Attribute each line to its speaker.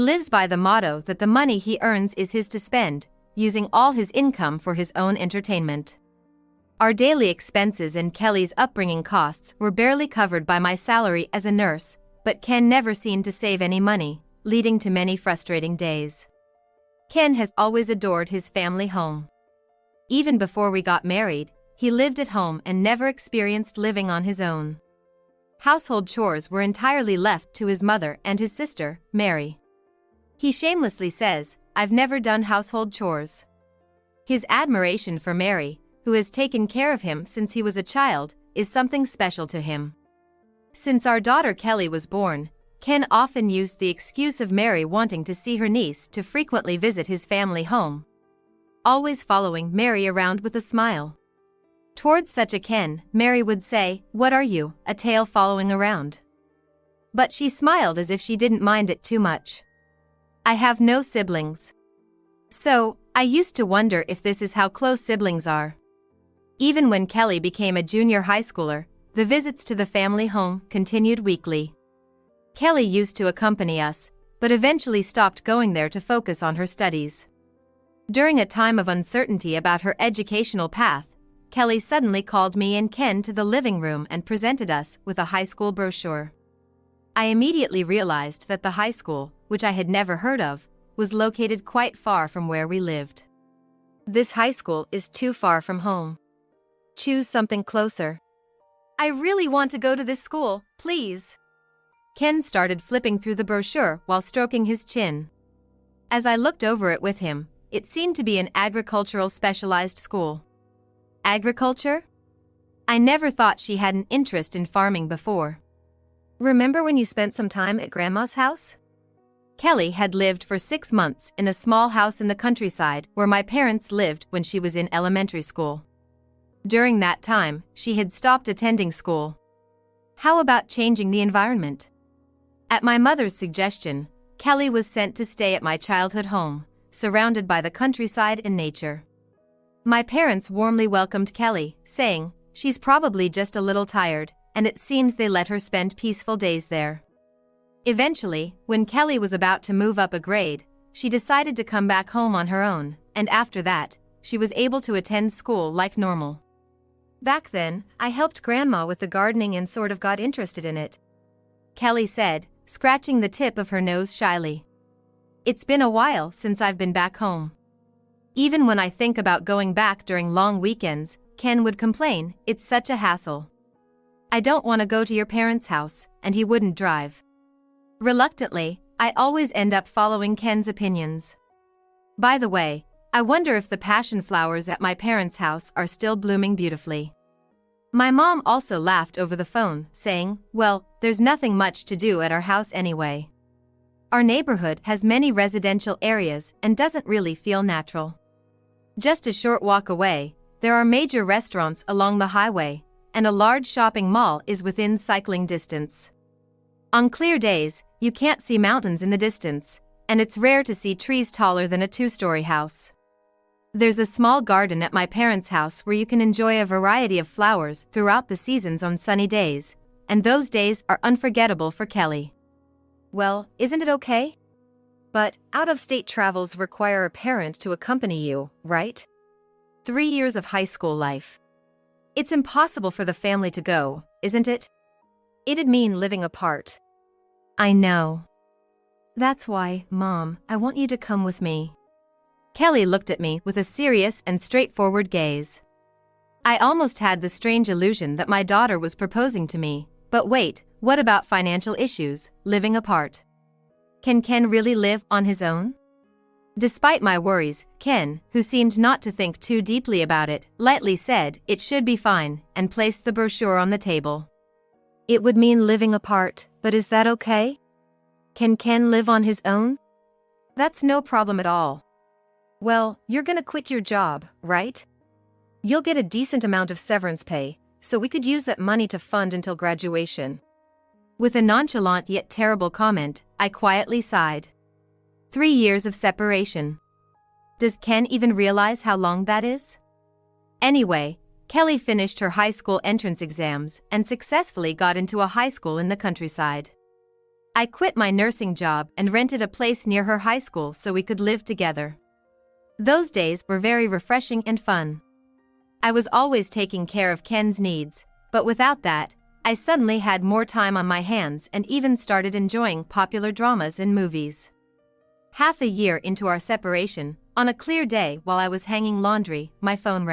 Speaker 1: He lives by the motto that the money he earns is his to spend, using all his income for his own entertainment. Our daily expenses and Kelly's upbringing costs were barely covered by my salary as a nurse, but Ken never seemed to save any money, leading to many frustrating days. Ken has always adored his family home. Even before we got married, he lived at home and never experienced living on his own. Household chores were entirely left to his mother and his sister, Mary. He shamelessly says, "I've never done household chores." His admiration for Mary, who has taken care of him since he was a child, is something special to him. Since our daughter Kelly was born, Ken often used the excuse of Mary wanting to see her niece to frequently visit his family home, always following Mary around with a smile. Towards such a Ken, Mary would say, "What are you, a tail following around?" But she smiled as if she didn't mind it too much. I have no siblings. So, I used to wonder if this is how close siblings are. Even when Kelly became a junior high schooler, the visits to the family home continued weekly. Kelly used to accompany us, but eventually stopped going there to focus on her studies. During a time of uncertainty about her educational path, Kelly suddenly called me and Ken to the living room and presented us with a high school brochure. I immediately realized that the high school, which I had never heard of, was located quite far from where we lived. This high school is too far from home. Choose something closer. I really want to go to this school, please. Ken started flipping through the brochure while stroking his chin. As I looked over it with him, it seemed to be an agricultural specialized school. Agriculture? I never thought she had an interest in farming before. Remember when you spent some time at Grandma's house? Kelly had lived for 6 months in a small house in the countryside where my parents lived when she was in elementary school. During that time, she had stopped attending school. How about changing the environment? At my mother's suggestion, Kelly was sent to stay at my childhood home, surrounded by the countryside and nature. My parents warmly welcomed Kelly, saying, "She's probably just a little tired," and it seems they let her spend peaceful days there. Eventually, when Kelly was about to move up a grade, she decided to come back home on her own, and after that, she was able to attend school like normal. Back then, I helped Grandma with the gardening and sort of got interested in it, Kelly said, scratching the tip of her nose shyly. It's been a while since I've been back home. Even when I think about going back during long weekends, Ken would complain, "It's such a hassle. I don't want to go to your parents' house," and he wouldn't drive. Reluctantly, I always end up following Ken's opinions. By the way, I wonder if the passion flowers at my parents' house are still blooming beautifully. My mom also laughed over the phone, saying, "Well, there's nothing much to do at our house anyway. Our neighborhood has many residential areas and doesn't really feel natural. Just a short walk away, there are major restaurants along the highway, and a large shopping mall is within cycling distance. On clear days, you can't see mountains in the distance, and it's rare to see trees taller than a 2-story house. There's a small garden at my parents' house where you can enjoy a variety of flowers throughout the seasons on sunny days, and those days are unforgettable for Kelly." Well, isn't it okay? But out-of-state travels require a parent to accompany you, right? 3 years of high school life. It's impossible for the family to go, isn't it? It'd mean living apart. I know. That's why, Mom, I want you to come with me. Kelly looked at me with a serious and straightforward gaze. I almost had the strange illusion that my daughter was proposing to me, but wait, what about financial issues, living apart? Can Ken really live on his own? Despite my worries, Ken, who seemed not to think too deeply about it, lightly said, "It should be fine," and placed the brochure on the table. It would mean living apart, but is that okay? Can Ken live on his own? That's no problem at all. Well, you're gonna quit your job, right? You'll get a decent amount of severance pay, so we could use that money to fund until graduation. With a nonchalant yet terrible comment, I quietly sighed. 3 years of separation. Does Ken even realize how long that is? Anyway, Kelly finished her high school entrance exams and successfully got into a high school in the countryside. I quit my nursing job and rented a place near her high school so we could live together. Those days were very refreshing and fun. I was always taking care of Ken's needs, but without that, I suddenly had more time on my hands and even started enjoying popular dramas and movies. Half a year into our separation, on a clear day while I was hanging laundry, my phone rang.